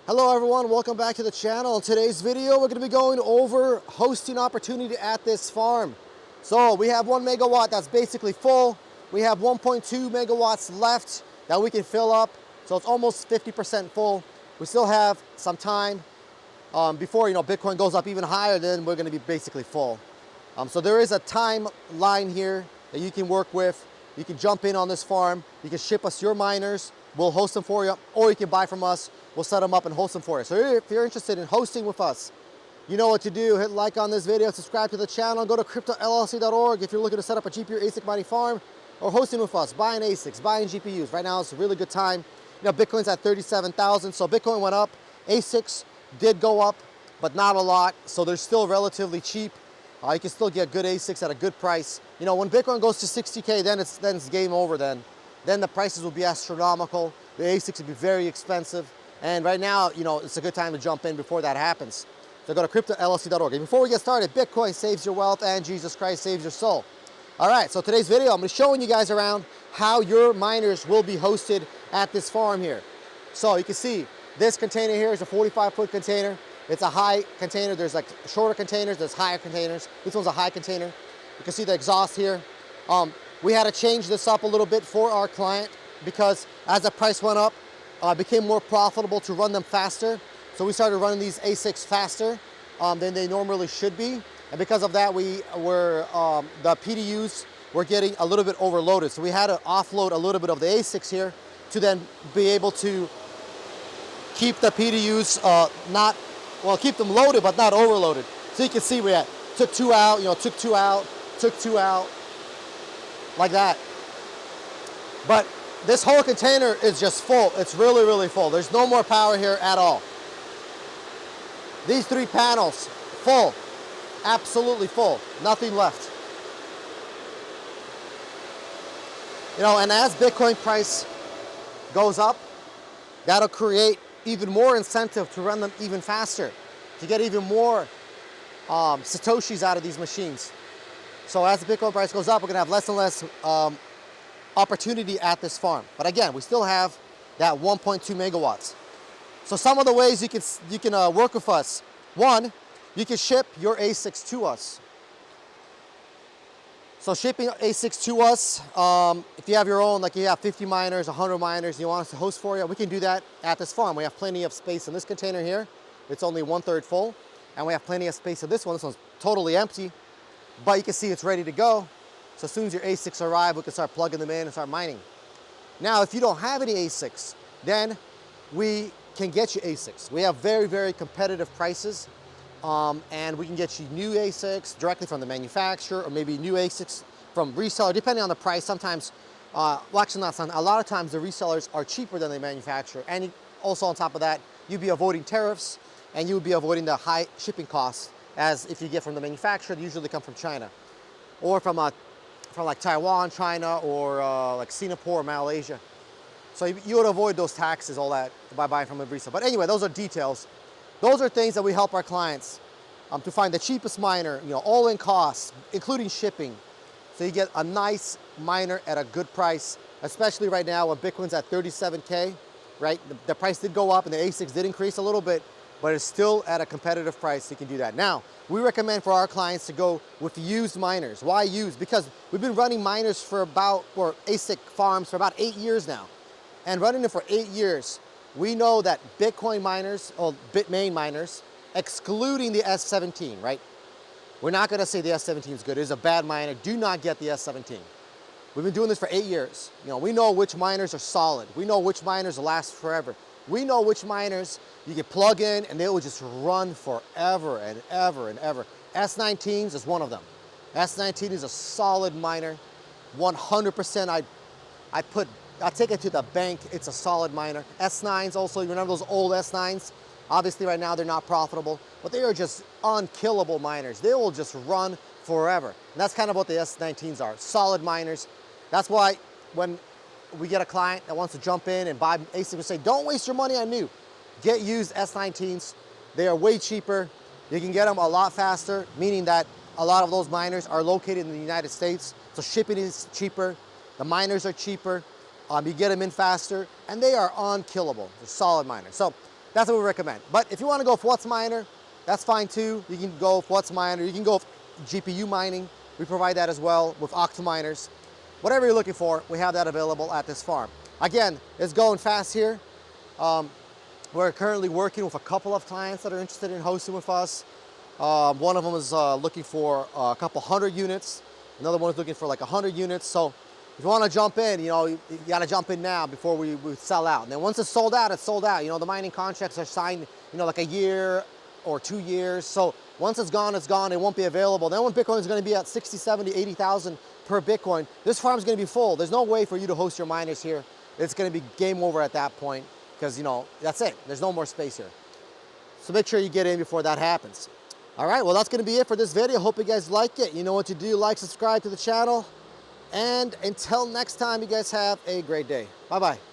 Hello everyone, welcome back to the channel. In today's video, we're going to be going over hosting opportunity at this farm. So we have 1 megawatt that's basically full. We have 1.2 megawatts left that we can fill up. So it's almost 50% full. We still have some time before Bitcoin goes up even higher, then we're going to be basically full. So there is a timeline here that you can work with. You can jump in on this farm. You can ship us your miners. We'll host them for you, or you can buy from us. We'll set them up and host them for you. So if you're interested in hosting with us, you know what to do. Hit like on this video, subscribe to the channel, go to cryptollc.org if you're looking to set up a GPU or ASIC mining farm, or hosting with us, buying ASICs, buying GPUs. Right now it's a really good time. Bitcoin's at 37,000, so Bitcoin went up. ASICs did go up, but not a lot, so they're still relatively cheap. You can still get good ASICs at a good price. When Bitcoin goes to 60K, then it's game over then the prices will be astronomical. The ASICs will be very expensive. And right now, it's a good time to jump in before that happens. So go to cryptollc.org. And before we get started, Bitcoin saves your wealth and Jesus Christ saves your soul. All right, so today's video, I'm going to be showing you guys around how your miners will be hosted at this farm here. So you can see this container here is a 45-foot container. It's a high container. There's like shorter containers, there's higher containers. This one's a high container. You can see the exhaust here. We had to change this up a little bit for our client because as the price went up, it became more profitable to run them faster. So we started running these ASICs faster than they normally should be. And because of that, the PDUs were getting a little bit overloaded. So we had to offload a little bit of the ASICs here to then be able to keep the PDUs keep them loaded, but not overloaded. So you can see we took two out, took two out, took two out, like that. But this whole container is just full. It's really, really full. There's no more power here at all. These three panels, full, absolutely full, nothing left. And as Bitcoin price goes up, that'll create even more incentive to run them even faster, to get even more Satoshis out of these machines. So as the Bitcoin price goes up, we're gonna have less and less opportunity at this farm. But again, we still have that 1.2 megawatts. So some of the ways you can work with us. One, you can ship your ASICs to us. So shipping ASICs to us, if you have your own, like you have 50 miners, 100 miners, you want us to host for you, we can do that at this farm. We have plenty of space in this container here. It's only 1/3 full. And we have plenty of space in this one. This one's totally empty. But you can see it's ready to go. So as soon as your ASICs arrive, we can start plugging them in and start mining. Now, if you don't have any ASICs, then we can get you ASICs. We have very, very competitive prices. And we can get you new ASICs directly from the manufacturer, or maybe new ASICs from reseller, depending on the price. Sometimes, actually not some, a lot of times the resellers are cheaper than the manufacturer. And also on top of that, you'd be avoiding tariffs and you would be avoiding the high shipping costs, as if you get from the manufacturer, they usually come from China, or from like Taiwan, China, or like Singapore or Malaysia. So you would avoid those taxes, all that, by buying from a reseller. But anyway, those are details. Those are things that we help our clients to find the cheapest miner, all in costs, including shipping. So you get a nice miner at a good price, especially right now when Bitcoin's at 37K, right? The price did go up and the ASICs did increase a little bit, but it's still at a competitive price. You can do that. Now, we recommend for our clients to go with used miners. Why used? Because we've been running miners or ASIC farms for about 8 years now. And running them for 8 years, we know that Bitcoin miners, or Bitmain miners, excluding the S17, right? We're not gonna say the S17 is good. It is a bad miner. Do not get the S17. We've been doing this for 8 years. We know which miners are solid. We know which miners last forever. We know which miners you can plug in and they will just run forever and ever and ever. S19s is one of them. S19 is a solid miner. 100% I take it to the bank. It's a solid miner. S9s also, you remember those old S9s? Obviously right now they're not profitable, but they are just unkillable miners. They will just run forever. And that's kind of what the S19s are, solid miners. That's why when we get a client that wants to jump in and buy ASIC, we say, don't waste your money on new. Get used S19s. They are way cheaper. You can get them a lot faster, meaning that a lot of those miners are located in the United States. So shipping is cheaper. The miners are cheaper. You get them in faster, and they are unkillable. They're solid miners. So That's what we recommend. But if you want to go for WhatsMiner, that's fine too. You can go for WhatsMiner. You can go GPU mining. We provide that as well with octominers. Whatever you're looking for, we have that available at this farm. Again, it's going fast here. We're currently working with a couple of clients that are interested in hosting with us. One of them is looking for a couple hundred units. Another one is looking for like 100 units. So if you want to jump in, you got to jump in now before we sell out. And then once it's sold out, it's sold out. The mining contracts are signed, like a year or 2 years. So once it's gone, it's gone. It won't be available. Then when Bitcoin is going to be at 60, 70, 80,000 per Bitcoin, this farm is going to be full. There's no way for you to host your miners here. It's going to be game over at that point because, that's it. There's no more space here. So make sure you get in before that happens. All right, well, that's going to be it for this video. Hope you guys like it. You know what to do. Like, subscribe to the channel. And until next time, you guys have a great day. Bye-bye.